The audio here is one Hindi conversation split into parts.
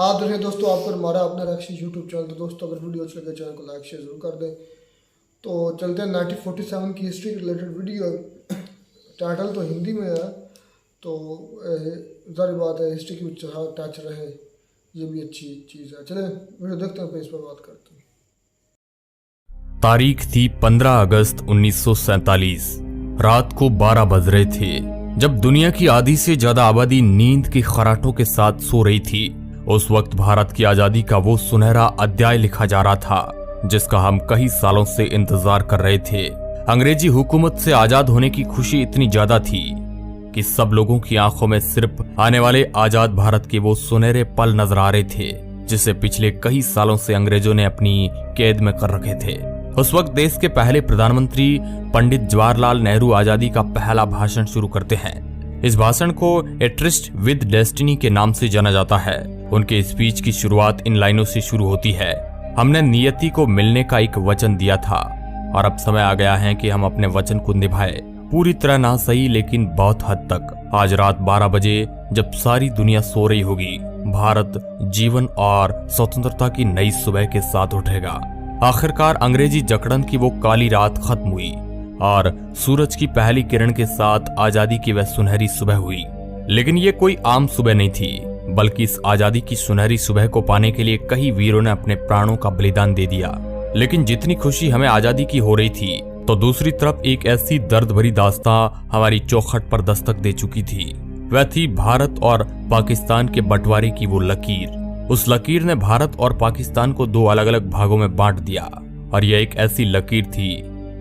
आप देखें दोस्तों आपको हमारा अपना रक्षी यूट्यूब चैनल। तो दोस्तों अगर वीडियो अच्छी लगे चैनल को लाइक शेयर जरूर कर दें। तो चलते हैं 1947 की हिस्ट्री रिलेटेड वीडियो। टाइटल तो हिंदी में है तो ज़ाहिर बात है हिस्ट्री की टच रहे, ये भी अच्छी चीज़ है। चलें वीडियो देखते हैं, फिर इस पर बात करते हैं। तारीख थी 15 अगस्त 1947। रात को 12 बज रहे थे जब दुनिया की आधी से ज्यादा आबादी नींद के खराटों के साथ सो रही थी। उस वक्त भारत की आजादी का वो सुनहरा अध्याय लिखा जा रहा था जिसका हम कई सालों से इंतजार कर रहे थे। अंग्रेजी हुकूमत से आजाद होने की खुशी इतनी ज्यादा थी कि सब लोगों की आंखों में सिर्फ आने वाले आजाद भारत के वो सुनहरे पल नजर आ रहे थे जिसे पिछले कई सालों से अंग्रेजों ने अपनी कैद में कर रखे थे। उस वक्त देश के पहले प्रधानमंत्री पंडित जवाहरलाल नेहरू आजादी का पहला भाषण शुरू करते हैं। इस भाषण को ए ट्रिस्ट विद डेस्टिनी के नाम से जाना जाता है। उनके स्पीच की शुरुआत इन लाइनों से शुरू होती है, हमने नियति को मिलने का एक वचन दिया था और अब समय आ गया है कि हम अपने वचन को निभाए। पूरी तरह ना सही लेकिन बहुत हद तक। आज रात 12 बजे जब सारी दुनिया सो रही होगी, भारत जीवन और स्वतंत्रता की नई सुबह के साथ उठेगा। आखिरकार अंग्रेजी जकड़न की वो काली रात खत्म हुई और सूरज की पहली किरण के साथ आजादी की वह सुनहरी सुबह हुई। लेकिन ये कोई आम सुबह नहीं थी, बल्कि इस आजादी की सुनहरी सुबह को पाने के लिए कई वीरों ने अपने प्राणों का बलिदान दे दिया। लेकिन जितनी खुशी हमें आजादी की हो रही थी, तो दूसरी तरफ एक ऐसी दर्द भरी दास्तां हमारी चौखट पर दस्तक दे चुकी थी। वह थी भारत और पाकिस्तान के बंटवारे की वो लकीर। उस लकीर ने भारत और पाकिस्तान को दो अलग अलग भागों में बांट दिया और यह एक ऐसी लकीर थी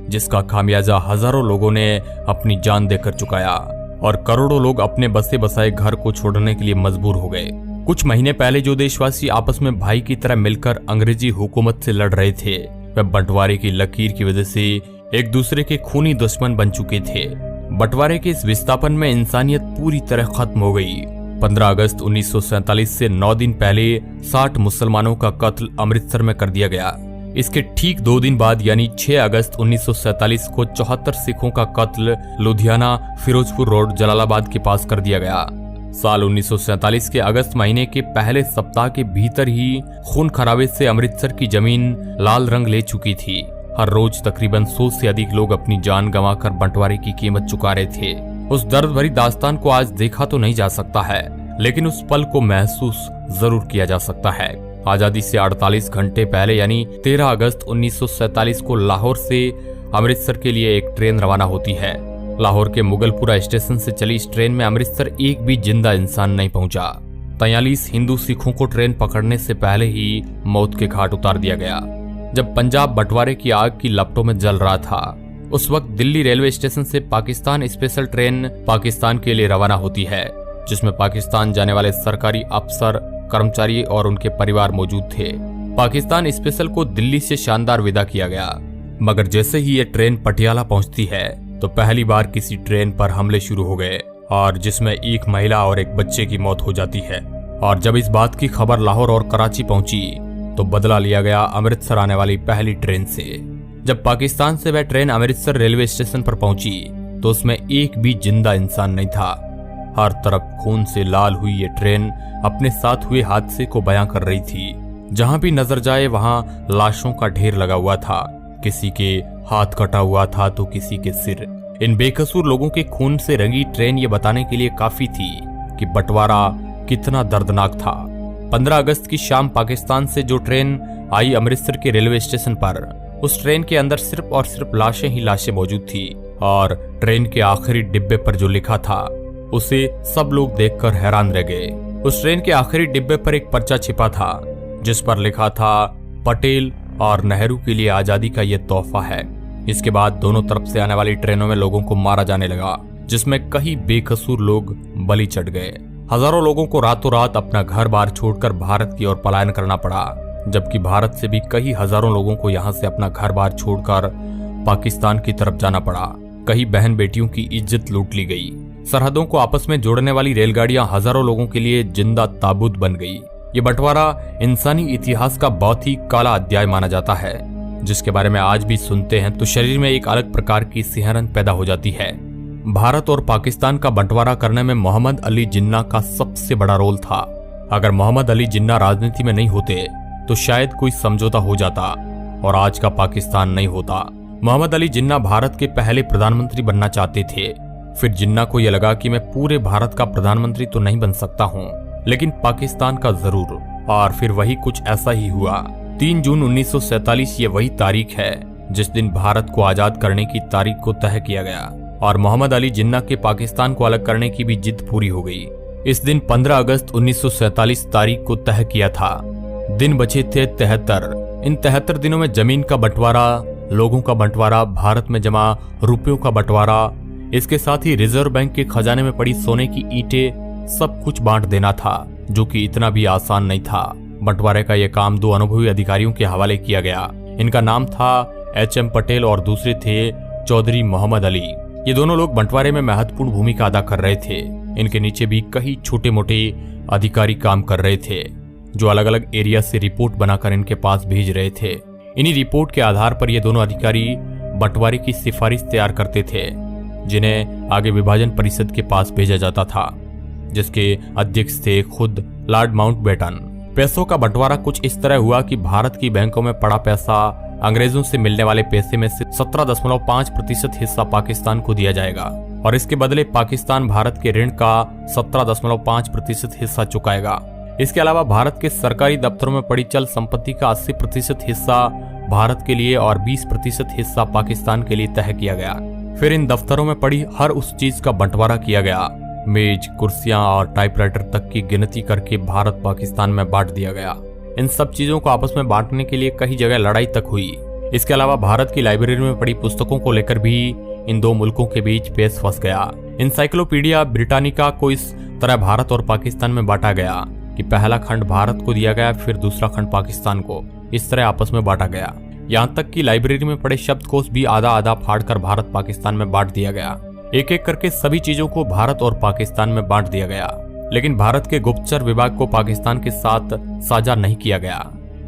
जिसका खामियाजा हजारों लोगों ने अपनी जान देकर चुकाया और करोड़ों लोग अपने बसे बसाए घर को छोड़ने के लिए मजबूर हो गए। कुछ महीने पहले जो देशवासी आपस में भाई की तरह मिलकर अंग्रेजी हुकूमत से लड़ रहे थे, वह बंटवारे की लकीर की वजह से एक दूसरे के खूनी दुश्मन बन चुके थे। बंटवारे के इस विस्थापन में इंसानियत पूरी तरह खत्म हो गई। 15 अगस्त 1947 से 9 दिन पहले 60 मुसलमानों का कत्ल अमृतसर में कर दिया गया। इसके ठीक 2 दिन बाद यानी 6 अगस्त 1947 को 74 सिखों का कत्ल लुधियाना फिरोजपुर रोड जलालाबाद के पास कर दिया गया। साल 1947 के अगस्त महीने के पहले सप्ताह के भीतर ही खून खराबे से अमृतसर की जमीन लाल रंग ले चुकी थी। हर रोज तकरीबन 100 से अधिक लोग अपनी जान गंवाकर बंटवारे की कीमत चुका रहे थे। उस दर्द भरी दास्तान को आज देखा तो नहीं जा सकता है, लेकिन उस पल को महसूस जरूर किया जा सकता है। आजादी से 48 घंटे पहले यानी 13 अगस्त 1947 को लाहौर से अमृतसर के लिए एक ट्रेन रवाना होती है। लाहौर के मुगलपुरा स्टेशन से चली इस ट्रेन में अमृतसर एक भी जिंदा इंसान नहीं पहुंचा। 43 हिंदू सिखों को ट्रेन पकड़ने से पहले ही मौत के घाट उतार दिया गया। जब पंजाब बंटवारे की आग की लपटों में जल रहा था, उस वक्त दिल्ली रेलवे स्टेशन से पाकिस्तान स्पेशल ट्रेन पाकिस्तान के लिए रवाना होती है, जिसमें पाकिस्तान जाने वाले सरकारी अफसर, कर्मचारी और उनके परिवार मौजूद थे। पाकिस्तान स्पेशल को दिल्ली से शानदार विदा किया गया, मगर जैसे ही ये ट्रेन पटियाला पहुंचती है तो पहली बार किसी ट्रेन पर हमले शुरू हो गए और जिसमें एक महिला और एक बच्चे की मौत हो जाती है। और जब इस बात की खबर लाहौर और कराची पहुंची तो बदला लिया गया अमृतसर आने वाली पहली ट्रेन से। जब पाकिस्तान से वह ट्रेन अमृतसर रेलवे स्टेशन पर पहुंची तो उसमें एक भी जिंदा इंसान नहीं था। हर तरफ खून से लाल हुई ये ट्रेन अपने साथ हुए हादसे को बयां कर रही थी। जहां भी नजर जाए वहां लाशों का ढेर लगा हुआ था। किसी के हाथ कटा हुआ था तो किसी के सिर। इन बेकसूर लोगों के खून से रंगी ट्रेन ये बताने के लिए काफी थी कि बंटवारा कितना दर्दनाक था। 15 अगस्त की शाम पाकिस्तान से जो ट्रेन आई अमृतसर के रेलवे स्टेशन पर, उस ट्रेन के अंदर सिर्फ और सिर्फ लाशें ही लाशें मौजूद थी और ट्रेन के आखिरी डिब्बे पर जो लिखा था उसे सब लोग देखकर हैरान रह गए। उस ट्रेन के आखिरी डिब्बे पर एक पर्चा छिपा था जिस पर लिखा था, पटेल और नेहरू के लिए आजादी का ये तोहफा है। इसके बाद दोनों तरफ से आने वाली ट्रेनों में लोगों को मारा जाने लगा, जिसमें कई बेकसूर लोग बलि चढ़ गए। हजारों लोगों को रातों रात अपना घर बार छोड़कर भारत की ओर पलायन करना पड़ा, जबकि भारत से भी कई हजारों लोगों को यहाँ से अपना घर बार छोड़कर पाकिस्तान की तरफ जाना पड़ा। कई बहन बेटियों की इज्जत लूट ली गई। सरहदों को आपस में जोड़ने वाली रेलगाड़ियां हजारों लोगों के लिए जिंदा ताबूत बन गई। ये बंटवारा इंसानी इतिहास का बहुत ही काला अध्याय माना जाता है, जिसके बारे में आज भी सुनते हैं तो शरीर में एक अलग प्रकार की सिहरन पैदा हो जाती है। भारत और पाकिस्तान का बंटवारा करने में मोहम्मद अली जिन्ना का सबसे बड़ा रोल था। अगर मोहम्मद अली जिन्ना राजनीति में नहीं होते तो शायद कोई समझौता हो जाता और आज का पाकिस्तान नहीं होता। मोहम्मद अली जिन्ना भारत के पहले प्रधानमंत्री बनना चाहते थे। फिर जिन्ना को यह लगा कि मैं पूरे भारत का प्रधानमंत्री तो नहीं बन सकता हूँ, लेकिन पाकिस्तान का जरूर। और फिर वही कुछ ऐसा ही हुआ। 3 जून 1947 ये वही तारीख है जिस दिन भारत को आजाद करने की तारीख को तय किया गया और मोहम्मद अली जिन्ना के पाकिस्तान को अलग करने की भी जिद पूरी हो गई। इस दिन 15 अगस्त 1947 तारीख को तय किया था। दिन बचे थे 73। इन 73 दिनों में जमीन का बंटवारा, लोगों का बंटवारा, भारत में जमा रुपयों का बंटवारा, इसके साथ ही रिजर्व बैंक के खजाने में पड़ी सोने की ईंटें, सब कुछ बांट देना था, जो कि इतना भी आसान नहीं था। बंटवारे का यह काम 2 अनुभवी अधिकारियों के हवाले किया गया। इनका नाम था HM पटेल और दूसरे थे चौधरी मोहम्मद अली। ये दोनों लोग बंटवारे में महत्वपूर्ण भूमिका अदा कर रहे थे। इनके नीचे भी कई छोटे मोटे अधिकारी काम कर रहे थे, जो अलग अलग एरिया से रिपोर्ट बनाकर इनके पास भेज रहे थे। इन्हीं रिपोर्ट के आधार पर ये दोनों अधिकारी बंटवारे की सिफारिश तैयार करते थे, जिन्हें आगे विभाजन परिषद के पास भेजा जाता था, जिसके अध्यक्ष थे खुद लॉर्ड माउंटबेटन। पैसों का बंटवारा कुछ इस तरह हुआ कि भारत की बैंकों में पड़ा पैसा, अंग्रेजों से मिलने वाले पैसे में से 17.5% हिस्सा पाकिस्तान को दिया जाएगा और इसके बदले पाकिस्तान भारत के ऋण का 17.5% हिस्सा चुकाएगा। इसके अलावा भारत के सरकारी दफ्तरों में पड़ी चल संपत्ति का 80% हिस्सा भारत के लिए और 20% हिस्सा पाकिस्तान के लिए तय किया गया। फिर इन दफ्तरों में पड़ी हर उस चीज का बंटवारा किया गया। मेज, कुर्सियां और टाइपराइटर तक की गिनती करके भारत पाकिस्तान में बांट दिया गया। इन सब चीजों को आपस में बांटने के लिए कई जगह लड़ाई तक हुई। इसके अलावा भारत की लाइब्रेरी में पड़ी पुस्तकों को लेकर भी इन दो मुल्कों के बीच पेच फंस गया। एनसाइक्लोपीडिया ब्रिटानिका को इस तरह भारत और पाकिस्तान में बांटा गया कि पहला खंड भारत को दिया गया, फिर दूसरा खंड पाकिस्तान को। इस तरह आपस में बांटा गया। यहाँ तक कि लाइब्रेरी में पड़े शब्दकोश भी आधा आधा फाड़कर भारत पाकिस्तान में बांट दिया गया। एक एक करके सभी चीजों को भारत और पाकिस्तान में बांट दिया गया, लेकिन भारत के गुप्तचर विभाग को पाकिस्तान के साथ साझा नहीं किया गया।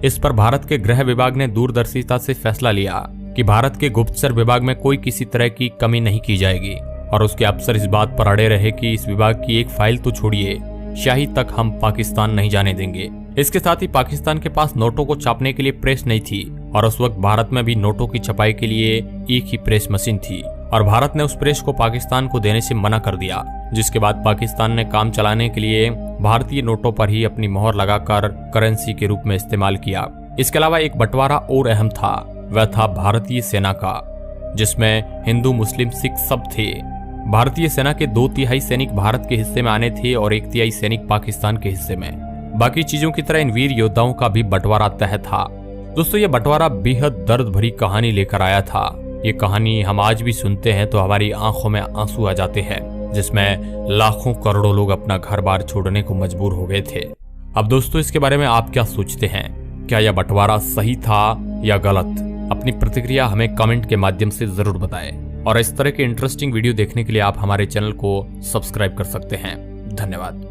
इस पर भारत के गृह विभाग ने दूरदर्शिता से फैसला लिया कि भारत के गुप्तचर विभाग में कोई किसी तरह की कमी नहीं की जाएगी और उसके अफसर इस बात पर अड़े रहे कि इस विभाग की एक फाइल तो छोड़िए, शाही तक हम पाकिस्तान नहीं जाने देंगे। इसके साथ ही पाकिस्तान के पास नोटों को छापने के लिए प्रेस नहीं थी और उस वक्त भारत में भी नोटों की छपाई के लिए एक ही प्रेस मशीन थी और भारत ने उस प्रेस को पाकिस्तान को देने से मना कर दिया, जिसके बाद पाकिस्तान ने काम चलाने के लिए भारतीय नोटों पर ही अपनी मोहर लगाकर करेंसी के रूप में इस्तेमाल किया। इसके अलावा एक बंटवारा और अहम था, वह था भारतीय सेना का, जिसमें हिंदू, मुस्लिम, सिख सब थे। भारतीय सेना के 2/3 सैनिक भारत के हिस्से में आने थे और 1/3 सैनिक पाकिस्तान के हिस्से में। बाकी चीजों की तरह इन वीर योद्धाओं का भी बंटवारा तय था। दोस्तों, ये बंटवारा बेहद दर्द भरी कहानी लेकर आया था। ये कहानी हम आज भी सुनते हैं तो हमारी आंखों में आंसू आ जाते हैं, जिसमें लाखों करोड़ों लोग अपना घर बार छोड़ने को मजबूर हो गए थे। अब दोस्तों, इसके बारे में आप क्या सोचते हैं? क्या यह बंटवारा सही था या गलत? अपनी प्रतिक्रिया हमें कमेंट के माध्यम से जरूर बताएं और इस तरह के इंटरेस्टिंग वीडियो देखने के लिए आप हमारे चैनल को सब्सक्राइब कर सकते हैं। धन्यवाद।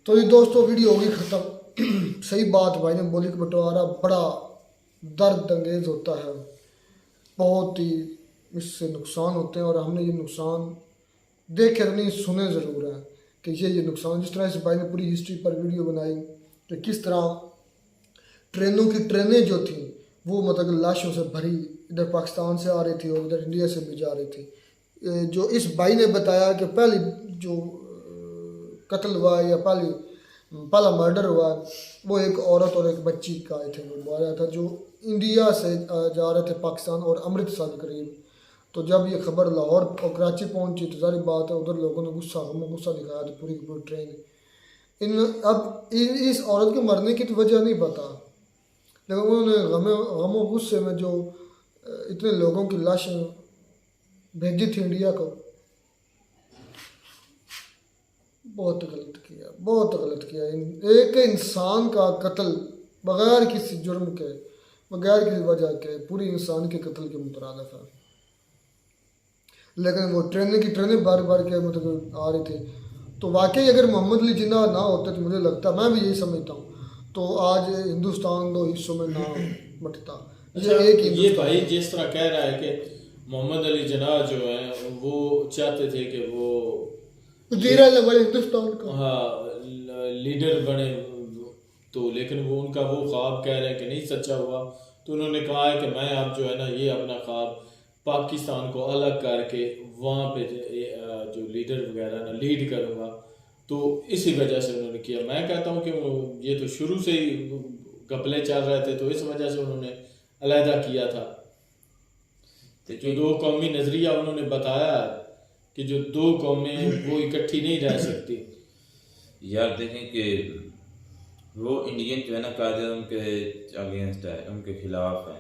तो ये दोस्तों वीडियो होगी खत्म। सही बात भाई ने बोली कि बंटवारा बड़ा दर्द अंगेज होता है, बहुत ही इससे नुकसान होते हैं और हमने ये नुकसान देखे नहीं, सुने ज़रूर है कि ये नुकसान, जिस तरह से भाई ने पूरी हिस्ट्री पर वीडियो बनाई कि किस तरह ट्रेनों की ट्रेनें जो थी वो मतलब लाशों से भरी इधर पाकिस्तान से आ रही थी और इधर इंडिया से भी जा रही थी। जो इस भाई ने बताया कि पहली जो कत्ल हुआ या पहला मर्डर हुआ वो एक औरत और एक बच्ची का आई थे, वो मारा था, जो इंडिया से जा रहे थे पाकिस्तान और अमृतसर के करीब। तो जब ये खबर लाहौर और कराची पहुंची तो सारी बात है उधर लोगों ने गुस्सा दिखाया तो पूरी की पूरी ट्रेन अब इस औरत के मरने की तो वजह नहीं पता, लेकिन उन्होंने गमों गुस्से में जो इतने लोगों की लाशें भेजी थी इंडिया को, बहुत गलत किया। एक इंसान का कत्ल बगैर किसी जुर्म के, बगैर किसी वजह के, पूरी इंसान के कत्ल के मुतरादिफ है। लेकिन वो ट्रेनें बार बार के मतलब आ रही थी। तो वाकई अगर मोहम्मद अली जिन्ना ना होते तो मुझे लगता, मैं भी यही समझता हूँ, तो आज हिंदुस्तान 2 हिस्सों में ना बंटता। अच्छा, ये भाई जिस तरह कह रहा है कि मोहम्मद अली जिन्ना जो है वो चाहते थे कि वो वज़ीर आज़म बने हिंदुस्तान का। हाँ लीडर बने, तो लेकिन वो उनका वो ख्वाब कह रहे हैं कि नहीं सच्चा हुआ। तो उन्होंने कहा है कि मैं अब जो है ना ये अपना ख्वाब पाकिस्तान को अलग करके वहाँ पे जो लीडर वगैरह ना लीड करूँगा। तो इसी वजह से उन्होंने किया। मैं कहता हूँ कि ये तो शुरू से ही घपले चल रहे थे, तो इस वजह से उन्होंने अलहदा किया था। तो जो दो कौमी नज़रिया उन्होंने बताया कि जो दो कौमें वो इकट्ठी नहीं रह सकती। यार देखें कि वो इंडियन जो है ना कायदे उनके अगेंस्ट है, उनके खिलाफ है,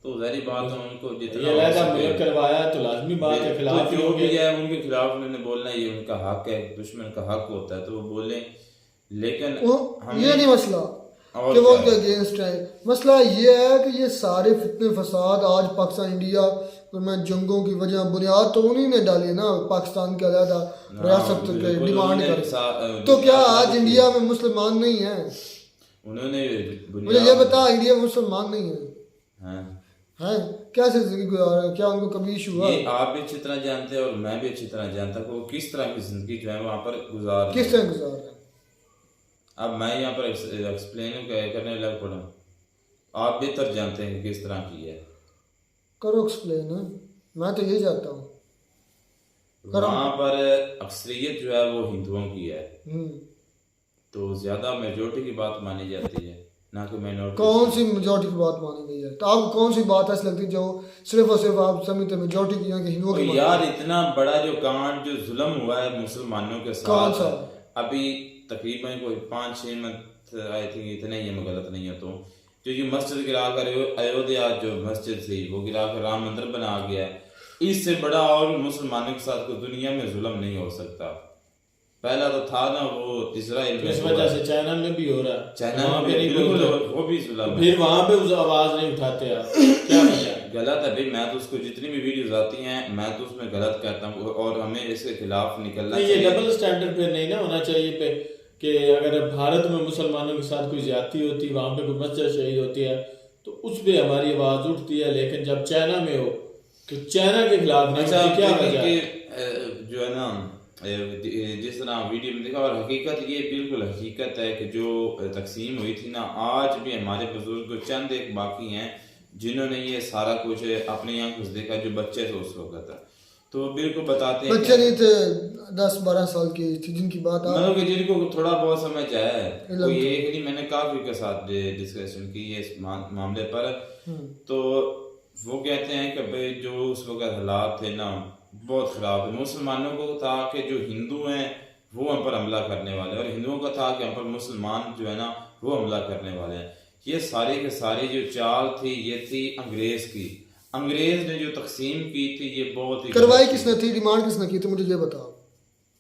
तो ज़ाहिर बात है उनको जितना ये अलहदा मुल्क करवाया तो लाजमी बात है खिलाफ तो ही जो होंगे। भी है उनके खिलाफ उन्होंने बोलना, ये उनका हक है, दुश्मन का हक होता है तो वो बोलें। लेकिन ये नहीं मसला कि वो उनके अगेंस्ट है, मसला ये है कि ये सारे फितने फसाद आज पाकिस्तान इंडिया में जंगों की वजह बुनियाद तो उन्हीं ने डाली ना, पाकिस्तान के अलहदा रियासत के डिमांड कर। तो क्या आज इंडिया में मुसलमान नहीं है? उन्होंने मुझे ये बता, इंडिया में मुसलमान नहीं है हाँ हैं? कैसे जिंदगी गुजार रहे हैं? क्या उनको कभी इशू हुआ? ये आप भी अच्छी तरह जानते हैं और मैं भी अच्छी तरह जानता हूँ कि वो किस तरह की जिंदगी जो है वहाँ पर गुजार रहे हैं। किस तरह गुजार रहे हैं? अब मैं यहाँ पर एक्सप्लेन करने लग पड़ा, आप बेहतर जानते हैं कि किस तरह की है। करो एक्सप्लेन। मैं तो यही चाहता हूँ। वहाँ पर अक्सरियत जो है वो हिंदुओं की है, हम्म। तो ज्यादा मेजोरिटी की बात मानी जाती है, ना कि माइनॉरिटी। कौन सी मेजोरिटी की बात मानी गई है? तो आपको कौन सी बात ऐसी लगती है जो सिर्फ और सिर्फ आप समझते हैं मेजोरिटी की है कि हिंदुओं की? यार इतना बड़ा जो कांड जो जुल्म हुआ है मुसलमानों के कौन साथ, सा? अभी तकरीबन कोई 5-6 मंथ आई थिंक इतने ही है, मैं गलत नहीं है तो जो ये मस्जिद गिरा कर अयोध्या जो मस्जिद थी वो गिरा कर राम मंदिर बना गया, इससे बड़ा और मुसलमानों के साथ कोई दुनिया में जुल्म नहीं हो सकता। पहला तो था ना वो इजराइल में, इस वजह से चाइना में भी हो रहा है, चाइना वहाँ में पे नहीं बिल्कुल बोलते, वो भी जुल्म है। फिर वहाँ पे उस आवाज नहीं उठाते आप, क्या वजह? गलत है भाई, मैं तो उसको जितनी भी वीडियोस आती हैं मैं तो उसमें गलत कहता हूँ और हमें इसके खिलाफ निकलना नहीं, ये डबल स्टैंडर्ड पे नहीं ना होना चाहिए पे कि अगर भारत में मुसलमानों के साथ कोई ज्यादती होती, वहाँ पे कोई मस्जिद शहीद होती है तो उस पे हमारी आवाज उठती है, लेकिन जब चाइना में हो तो चाइना के खिलाफ नहीं होती, क्या वजह है? जो है ना जिस तरह वीडियो में देखा, और हकीकत ये बिल्कुल हकीकत है कि जो तकसीम हुई थी ना, आज भी हमारे बुजुर्ग चंद एक बाकी हैं जिन्होंने ये सारा कुछ अपने आंखों से देखा, जो बच्चे थे उस वक्त, तो बिल्कुल बताते हैं बच्चे नहीं थे 10-12 साल की थी जिनकी बात आ मतलब कि जिनको थोड़ा बहुत समझ आया है, कोई एक नहीं, मैंने काफी के साथ डिस्कशन की है इस मामले पर। तो वो कहते हैं कि भाई जो उस वक्त हालात थे ना बहुत खराब है, मुसलमानों को था कि जो हिंदू हैं वो हम पर हमला करने वाले हैं, और हिंदुओं का था कि हम पर मुसलमान जो है ना वो हमला करने वाले हैं। ये सारी के सारी जो चाल थी ये थी अंग्रेज की, अंग्रेज ने जो तकसीम की थी ये बहुत ही करवाई किसने थी? डिमांड किसने की थी? मुझे ये बताओ।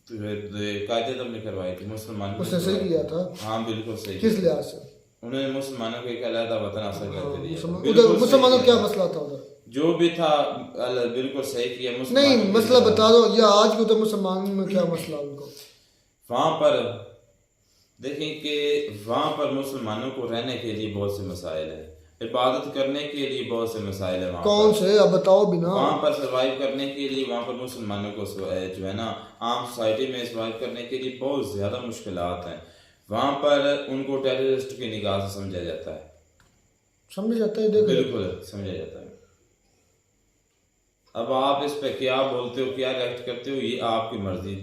कायदे तब ने करवाई थी, मुसलमान उसने सही किया था? हाँ बिल्कुल सही। किस लिहाज से? उन्होंने मुसलमानों को एक अलग वतन हासिल करके दिया। उधर मुसलमानों का क्या मसला था उधर? जो भी था बिल्कुल सही किया। नहीं मसला बता दो, या आज के उधर मुसलमान में क्या मसला उनको? वहाँ पर देखें कि वहाँ पर मुसलमानों को रहने के लिए बहुत से मसाइल है, इबादत करने के लिए बहुत से मसाइल है। कौन से? अब बताओ बिना। वहाँ पर सर्वाइव करने के लिए वहाँ पर मुसलमानों को जो है ना आम सोसाइटी में सर्वाइव करने के लिए बहुत ज़्यादा मुश्किलात हैं। वहाँ पर उनको टेररिस्ट की निगाह से समझा जाता है। समझ जाता है? देखो बिल्कुल समझा जाता है। अब आप इस पे क्या बोलते हो, क्या रिएक्ट करते हो, ये आपकी मर्जी,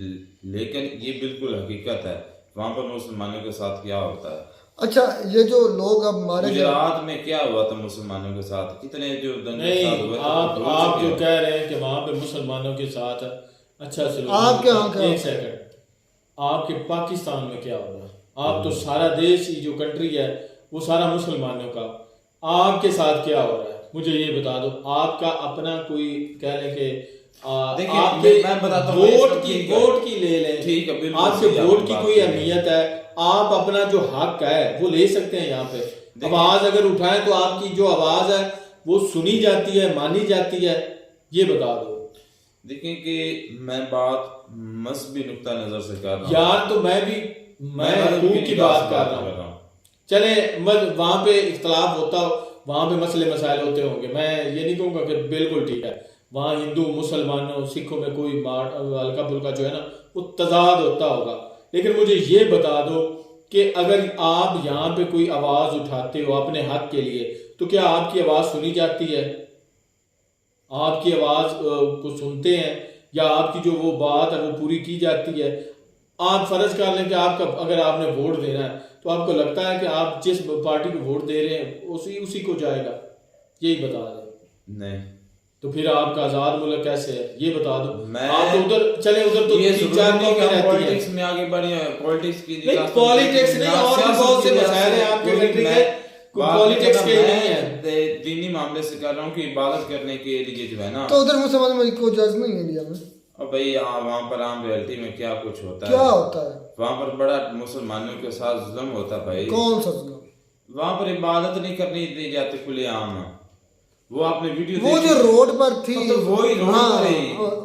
लेकिन ये बिल्कुल हकीकत है वहाँ पर मुसलमानों के साथ क्या होता है। अच्छा, ये जो लोग अब मारे गुजरात में क्या हुआ था मुसलमानों के साथ, कितने जो नहीं, आप जो कह रहे हैं कि वहाँ पे मुसलमानों के साथ अच्छा सलूक, आपके यहाँ क्या? एक सेकंड, आपके पाकिस्तान में क्या हो रहा है? आप तो सारा देश ही जो कंट्री है वो सारा मुसलमानों का, आपके साथ क्या हो रहा है मुझे ये बता दो। आपका अपना कोई कह लें कि आपके मैं बताता हूँ, वोट की ले लें, ठीक है, आपके वोट की कोई अहमियत है, आप अपना जो हक है वो ले सकते हैं। यहाँ पे आवाज अगर उठाएं तो आपकी जो आवाज है वो सुनी जाती है, मानी जाती है, ये बता दो। देखिए कि मैं बात मजहबी नुक्ता नजर से कर रहा हूँ यार, तो मैं हकूक की बात कर रहा हूँ। चले वहां पे इख्तलाफ होता हो, वहां पे मसले मसाइल होते होंगे, मैं ये नहीं कहूँगा कि बिल्कुल ठीक है, वहाँ हिंदू मुसलमानों सिखों में कोई हल्का फुल्का जो है ना वो तजाद होता होगा, लेकिन मुझे ये बता दो कि अगर आप यहाँ पे कोई आवाज़ उठाते हो अपने हक के लिए, तो क्या आपकी आवाज़ सुनी जाती है? आपकी आवाज़ को सुनते हैं या आपकी जो वो बात है वो पूरी की जाती है? आप फर्ज कर लें कि आपका अगर आपने वोट देना है तो आपको लगता है कि आप जिस पार्टी को वोट दे रहे हैं उसी को जाएगा? यही बता दें। नहीं तो फिर आपका आजाद मुल्क कैसे है ये बता दो। मैं आप तो उधर चले, उधर तो ये 3-4 कौमें रहती हैं। पॉलिटिक्स में आगे बढ़े हैं, पॉलिटिक्स की नहीं, पॉलिटिक्स नहीं, और भी बहुत से मसाइल हैं आपके कंट्री के, पॉलिटिक्स के नहीं है। दीनी मामले से कर रहा हूँ कि इबादत करने के लिए जो है ना, तो उधर मुसलमान में कोई जज नहीं है इंडिया में? और भाई वहाँ पर आम रियलिटी में क्या कुछ होता है, क्या होता है वहाँ पर बड़ा मुसलमानों के साथ जुल्म होता है भाई। कौन सा जुल्म? वहाँ पर इबादत नहीं करनी दी जाती खुलेआम। वो आपने वीडियो वो जो रोड पर थी, तो वही रोड पर ही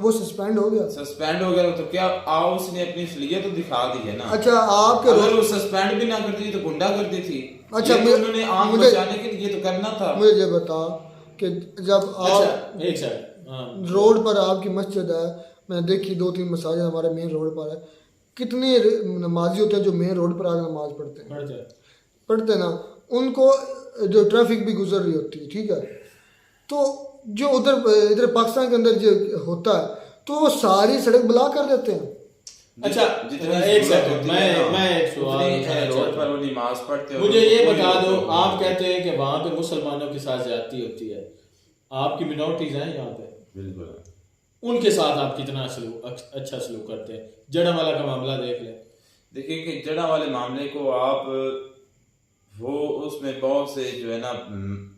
वो सस्पेंड हो गया। सस्पेंड हो गया तो क्या आओ उसने अपनी असलियत तो दिखा दी है ना। अच्छा, आपके अगर वो सस्पेंड भी ना करती तो गुंडा करती थी। अच्छा, ये तो उन्होंने आम बचाने के लिए तो करना था। मुझे ये बता कि जब आप अच्छा एक सेकंड, रोड पर आपकी मस्जिद है, मैंने देखी 2-3 मसाजिद हमारे मेन रोड पर है, कितने नमाजी होते हैं जो मेन रोड पर आकर नमाज पढ़ते हैं ना, उनको जो ट्रैफिक भी गुजर रही होती है, ठीक है, तो जो इधर पाकिस्तान के अंदर जो होता है तो वो सारी सड़क ब्लॉक कर देते हैं। अच्छा एक सेकंड, मैं एक सवाल रोड पर वो नमाज पढ़ते हैं, मुझे ये बता दो, आप कहते हैं कि वहाँ पे मुसलमानों के साथ ज्यादती होती है, आपकी मिनॉरिटीज हैं यहाँ पे, बिल्कुल, उनके साथ आप कितना अच्छा सलूक करते हैं? जड़ावाला का मामला देख लें। देखिए कि जड़ा वाले मामले को आप वो उसमें बहुत से जो है ना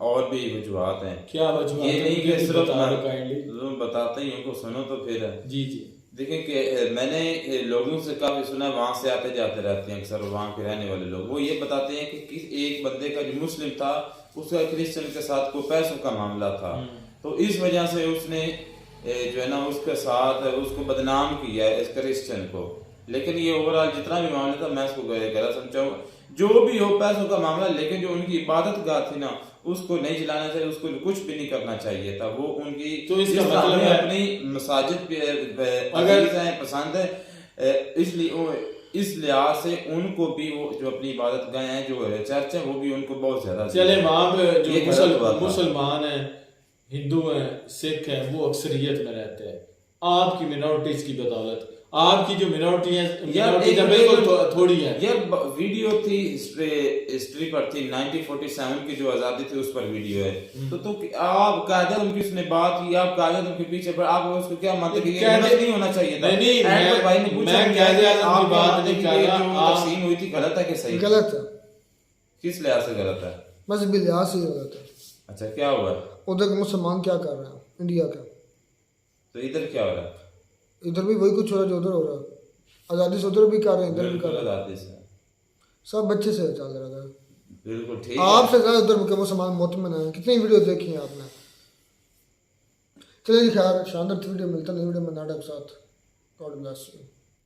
और भी वजूहत हैं। क्या वजूहत? ये नहीं कि सिर्फ काइंडली बताते ही उनको सुनो तो फिर जी जी। देखिए कि मैंने लोगों से काफी सुना, वहां से आते जाते रहते हैं अक्सर वहां के रहने वाले लोग, वो ये बताते हैं कि किस एक बंदे का जो मुस्लिम था उसका क्रिश्चियन के साथ कोई पैसों का मामला था, तो इस वजह से उसने जो है ना उसके साथ उसको बदनाम किया है इस क्रिश्चियन को। लेकिन ये ओवरऑल जितना भी मामला था मैं इसको गलत समझाऊंगा, जो भी हो पैसों का मामला, लेकिन जो उनकी इबादत गाह थी ना उसको नहीं जलाना चाहिए, उसको कुछ भी नहीं करना चाहिए था। वो उनकी तो इसका मतलब है अपनी मसाजिद अगर पसंद है, इसलिए इस लिहाज से उनको भी वो जो अपनी इबादत गाह हैं जो चर्च है वो भी उनको बहुत ज्यादा चले वहाँ पे जो मुसलमान हैं, हिंदू हैं, सिख हैं, वो अक्सरियत में रहते हैं। आपकी मिनॉरिटीज की बदौलत, आपकी जो मिनॉरिटी है बिल्कुल थोड़ी है। ये वीडियो थी हिस्ट्री पर थी 1947 की जो आजादी थी उस पर वीडियो है, तो आप कायदा उनकी उसने बात की, आप कायदा उनके पीछे पर आप उसको क्या मानते कि ये नहीं होना चाहिए था? नहीं भाई ने पूछा आप बात नहीं कर रहा, तकसीम हुई थी गलत है कि सही? गलत है। किस लिहाज से गलत है? बस भी लिहाज से गलत है। अच्छा क्या हुआ? उधर के मुसलमान क्या कर रहे हैं इंडिया का, तो इधर क्या हो रहा है? इधर भी वही कुछ हो रहा है जो उधर हो रहा है। आज़ादी से उधर भी कर रहे हैं, इधर भी कर रहे हैं, सब बच्चे से चल रहा है। बिल्कुल ठीक। आपसे ज़्यादा उधर के मुसलमान मुतमन हैं। कितनी वीडियो देखी हैं आपने? चलिए खैर, शानदार वीडियो मिलता है नई वीडियो में नाटक के साथ। God bless you.